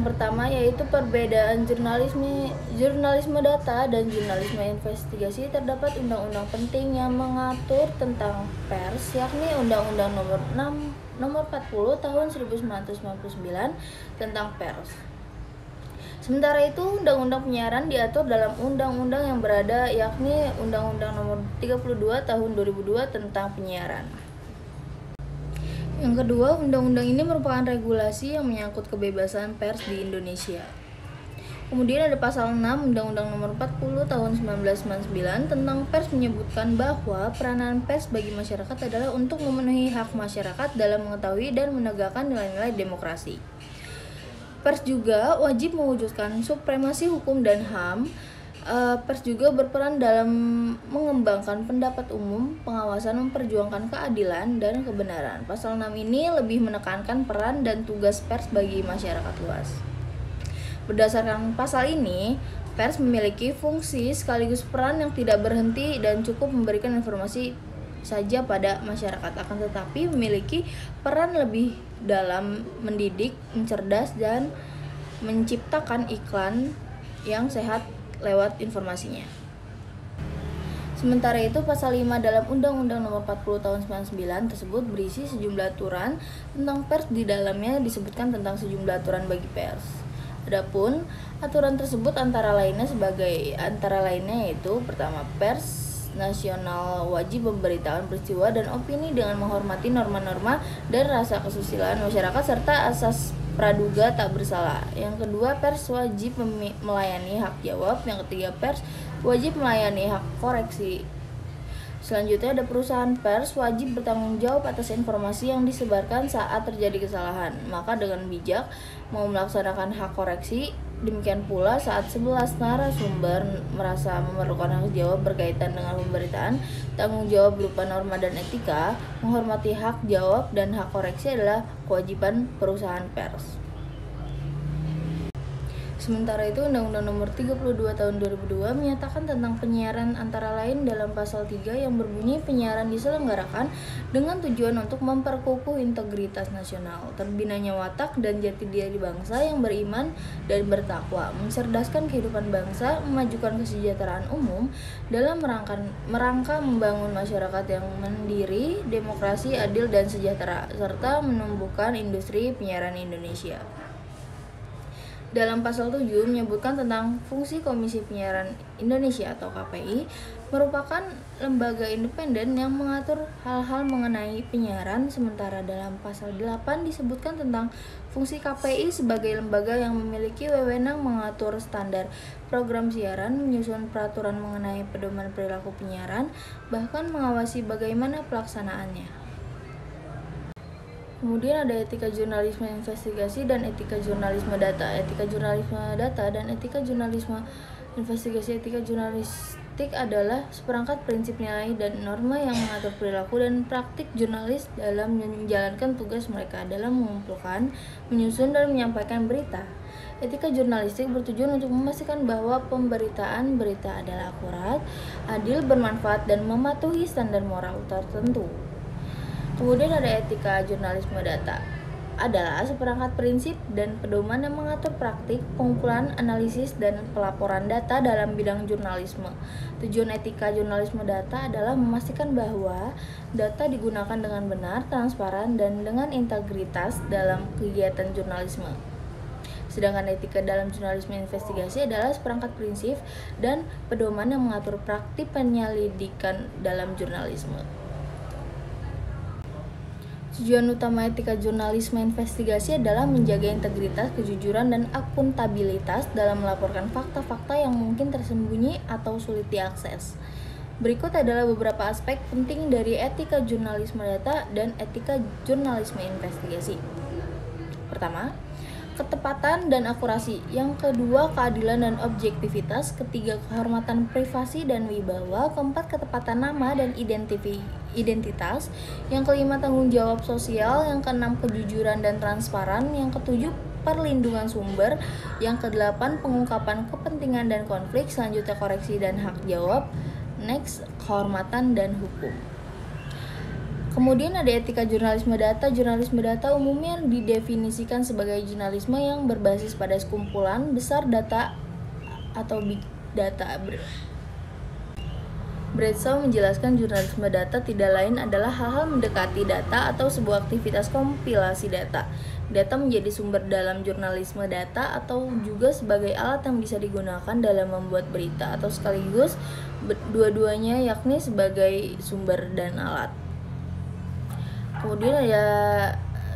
pertama yaitu perbedaan jurnalisme data dan jurnalisme investigasi. Terdapat undang-undang penting yang mengatur tentang pers, yakni Undang-Undang Nomor 40 Tahun 1999 tentang pers. Sementara itu, Undang-Undang Penyiaran diatur dalam undang-undang yang berada, yakni Undang-Undang Nomor 32 Tahun 2002 tentang penyiaran. Yang kedua, undang-undang ini merupakan regulasi yang menyangkut kebebasan pers di Indonesia. Kemudian ada pasal 6 Undang-Undang Nomor 40 Tahun 1999 tentang pers menyebutkan bahwa peranan pers bagi masyarakat adalah untuk memenuhi hak masyarakat dalam mengetahui dan menegakkan nilai-nilai demokrasi. Pers juga wajib mewujudkan supremasi hukum dan HAM. Pers juga berperan dalam mengembangkan pendapat umum, pengawasan, memperjuangkan keadilan dan kebenaran. Pasal 6 ini lebih menekankan peran dan tugas pers bagi masyarakat luas. Berdasarkan pasal ini, pers memiliki fungsi sekaligus peran yang tidak berhenti dan cukup memberikan informasi saja pada masyarakat, akan tetapi memiliki peran lebih dalam mendidik, mencerdas, dan menciptakan iklan yang sehat lewat informasinya. Sementara itu, pasal 5 dalam Undang-Undang Nomor 40 Tahun 1999 tersebut berisi sejumlah aturan tentang pers. Di dalamnya disebutkan tentang sejumlah aturan bagi pers. Adapun aturan tersebut antara lainnya yaitu pertama, pers nasional wajib memberitakan peristiwa dan opini dengan menghormati norma-norma dan rasa kesusilaan masyarakat serta asas praduga tak bersalah. Yang kedua, pers wajib melayani hak jawab. Yang ketiga, pers wajib melayani hak koreksi. Selanjutnya ada perusahaan pers wajib bertanggung jawab atas informasi yang disebarkan saat terjadi kesalahan. Maka dengan bijak mau melaksanakan hak koreksi. Demikian pula saat 11 narasumber merasa memerlukan hak jawab berkaitan dengan pemberitaan, tanggung jawab berupa norma dan etika, menghormati hak jawab dan hak koreksi adalah kewajiban perusahaan pers. Sementara itu, Undang-Undang Nomor 32 Tahun 2002 menyatakan tentang penyiaran antara lain dalam pasal 3 yang berbunyi penyiaran diselenggarakan dengan tujuan untuk memperkukuh integritas nasional, terbinanya watak dan jati diri bangsa yang beriman dan bertakwa, mencerdaskan kehidupan bangsa, memajukan kesejahteraan umum dalam merangka membangun masyarakat yang mandiri, demokrasi, adil dan sejahtera, serta menumbuhkan industri penyiaran Indonesia. Dalam pasal 7 menyebutkan tentang fungsi Komisi Penyiaran Indonesia atau KPI, merupakan lembaga independen yang mengatur hal-hal mengenai penyiaran. Sementara dalam pasal 8 disebutkan tentang fungsi KPI sebagai lembaga yang memiliki wewenang mengatur standar program siaran, menyusun peraturan mengenai pedoman perilaku penyiaran, bahkan mengawasi bagaimana pelaksanaannya. Kemudian ada etika jurnalisme investigasi dan etika jurnalisme data. Etika jurnalisme data dan etika jurnalisme investigasi. Etika jurnalistik adalah seperangkat prinsip nilai dan norma yang mengatur perilaku dan praktik jurnalis dalam menjalankan tugas mereka dalam mengumpulkan, menyusun, dan menyampaikan berita. Etika jurnalistik bertujuan untuk memastikan bahwa pemberitaan berita adalah akurat, adil, bermanfaat, dan mematuhi standar moral tertentu. Kemudian ada etika jurnalisme data, adalah seperangkat prinsip dan pedoman yang mengatur praktik, pengumpulan, analisis, dan pelaporan data dalam bidang jurnalisme. Tujuan etika jurnalisme data adalah memastikan bahwa data digunakan dengan benar, transparan, dan dengan integritas dalam kegiatan jurnalisme. Sedangkan etika dalam jurnalisme investigasi adalah seperangkat prinsip dan pedoman yang mengatur praktik penyelidikan dalam jurnalisme. Tujuan utama etika jurnalisme investigasi adalah menjaga integritas, kejujuran, dan akuntabilitas dalam melaporkan fakta-fakta yang mungkin tersembunyi atau sulit diakses. Berikut adalah beberapa aspek penting dari etika jurnalisme data dan etika jurnalisme investigasi. Pertama, ketepatan dan akurasi. Yang kedua, keadilan dan objektivitas. Ketiga, kehormatan privasi dan wibawa. Keempat, ketepatan nama dan identitas. Yang kelima, tanggung jawab sosial. Yang keenam, kejujuran dan transparan. Yang ketujuh, perlindungan sumber. Yang kedelapan, pengungkapan kepentingan dan konflik. Selanjutnya, koreksi dan hak jawab. Next, kehormatan dan hukum. Kemudian ada etika jurnalisme data. Jurnalisme data umumnya didefinisikan sebagai jurnalisme yang berbasis pada sekumpulan besar data atau big data. Bradshaw menjelaskan jurnalisme data tidak lain adalah hal-hal mendekati data atau sebuah aktivitas kompilasi data. Data menjadi sumber dalam jurnalisme data atau juga sebagai alat yang bisa digunakan dalam membuat berita atau sekaligus dua-duanya, yakni sebagai sumber dan alat. Kemudian ada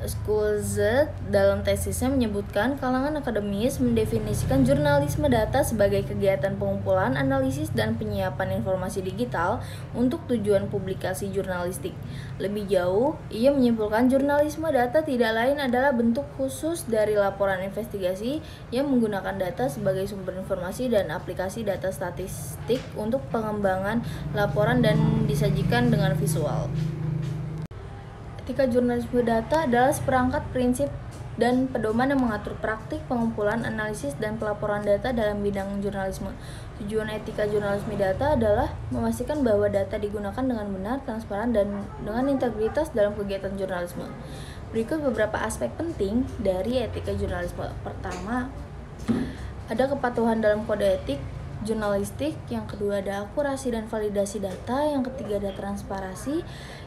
Schulze dalam tesisnya menyebutkan kalangan akademis mendefinisikan jurnalisme data sebagai kegiatan pengumpulan, analisis, dan penyiapan informasi digital untuk tujuan publikasi jurnalistik. Lebih jauh, ia menyimpulkan jurnalisme data tidak lain adalah bentuk khusus dari laporan investigasi yang menggunakan data sebagai sumber informasi dan aplikasi data statistik untuk pengembangan laporan dan disajikan dengan visual. Etika jurnalisme data adalah seperangkat prinsip dan pedoman yang mengatur praktik pengumpulan, analisis, dan pelaporan data dalam bidang jurnalisme. Tujuan etika jurnalisme data adalah memastikan bahwa data digunakan dengan benar, transparan, dan dengan integritas dalam kegiatan jurnalisme. Berikut beberapa aspek penting dari etika jurnalisme. Pertama, ada kepatuhan dalam kode etik jurnalistik, yang kedua ada akurasi dan validasi data, yang ketiga ada transparansi,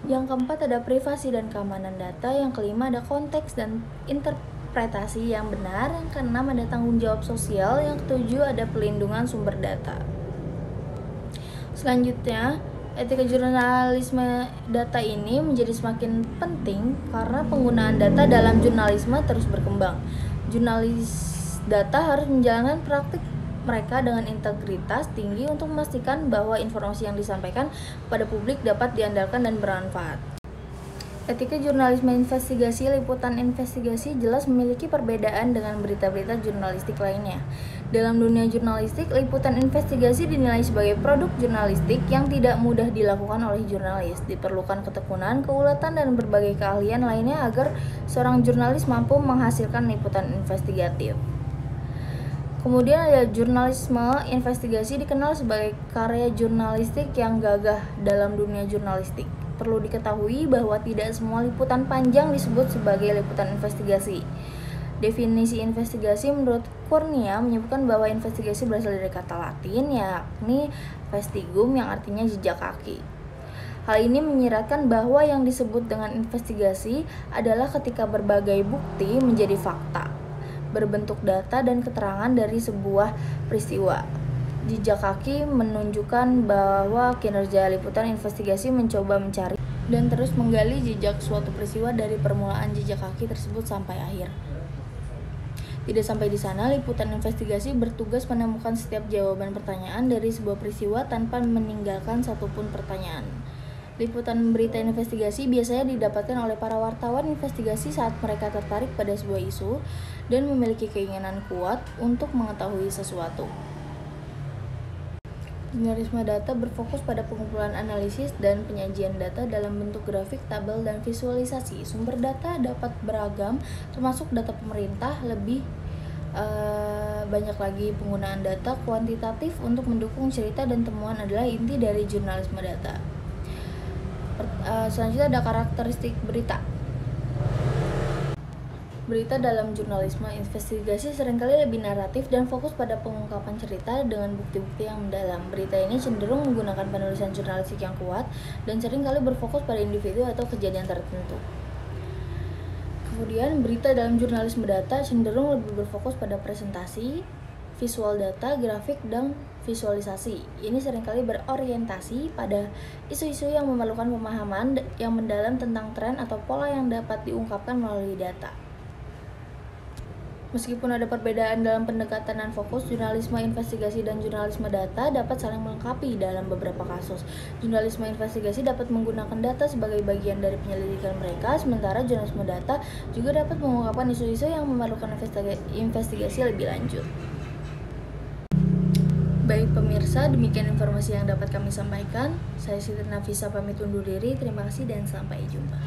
yang keempat ada privasi dan keamanan data, yang kelima ada konteks dan interpretasi yang benar, yang keenam ada tanggung jawab sosial, yang ketujuh ada pelindungan sumber data. Selanjutnya, etika jurnalisme data ini menjadi semakin penting karena penggunaan data dalam jurnalisme terus berkembang. Jurnalis data harus menjalankan praktik mereka dengan integritas tinggi untuk memastikan bahwa informasi yang disampaikan kepada publik dapat diandalkan dan bermanfaat. Etika jurnalisme investigasi. Liputan investigasi jelas memiliki perbedaan dengan berita-berita jurnalistik lainnya. Dalam dunia jurnalistik, liputan investigasi dinilai sebagai produk jurnalistik yang tidak mudah dilakukan oleh jurnalis. Diperlukan ketekunan, keuletan, dan berbagai keahlian lainnya agar seorang jurnalis mampu menghasilkan liputan investigatif. Kemudian ada jurnalisme investigasi, dikenal sebagai karya jurnalistik yang gagah dalam dunia jurnalistik. Perlu diketahui bahwa tidak semua liputan panjang disebut sebagai liputan investigasi. Definisi investigasi menurut Kurnia menyebutkan bahwa investigasi berasal dari kata Latin, yakni vestigum, yang artinya jejak kaki. Hal ini menyiratkan bahwa yang disebut dengan investigasi adalah ketika berbagai bukti menjadi fakta, berbentuk data dan keterangan dari sebuah peristiwa. Jejak kaki menunjukkan bahwa kinerja liputan investigasi mencoba mencari dan terus menggali jejak suatu peristiwa dari permulaan jejak kaki tersebut sampai akhir. Tidak sampai di sana, liputan investigasi bertugas menemukan setiap jawaban pertanyaan dari sebuah peristiwa tanpa meninggalkan satupun pertanyaan. Liputan berita investigasi biasanya didapatkan oleh para wartawan investigasi saat mereka tertarik pada sebuah isu dan memiliki keinginan kuat untuk mengetahui sesuatu. Jurnalisme data berfokus pada pengumpulan, analisis, dan penyajian data dalam bentuk grafik, tabel, dan visualisasi. Sumber data dapat beragam, termasuk data pemerintah. Lebih banyak lagi, penggunaan data kuantitatif untuk mendukung cerita dan temuan adalah inti dari jurnalisme data. Selanjutnya ada karakteristik berita. Berita dalam jurnalisme investigasi seringkali lebih naratif dan fokus pada pengungkapan cerita dengan bukti-bukti yang mendalam. Berita ini cenderung menggunakan penulisan jurnalistik yang kuat dan seringkali berfokus pada individu atau kejadian tertentu. Kemudian, berita dalam jurnalisme data cenderung lebih berfokus pada presentasi, visual data, grafik, dan visualisasi. Ini seringkali berorientasi pada isu-isu yang memerlukan pemahaman yang mendalam tentang tren atau pola yang dapat diungkapkan melalui data. Meskipun ada perbedaan dalam pendekatan dan fokus, jurnalisme investigasi dan jurnalisme data dapat saling melengkapi dalam beberapa kasus. Jurnalisme investigasi dapat menggunakan data sebagai bagian dari penyelidikan mereka, sementara jurnalisme data juga dapat mengungkapkan isu-isu yang memerlukan investigasi lebih lanjut. Baik pemirsa, demikian informasi yang dapat kami sampaikan. Saya Siti Nafisa pamit undur diri. Terima kasih dan sampai jumpa.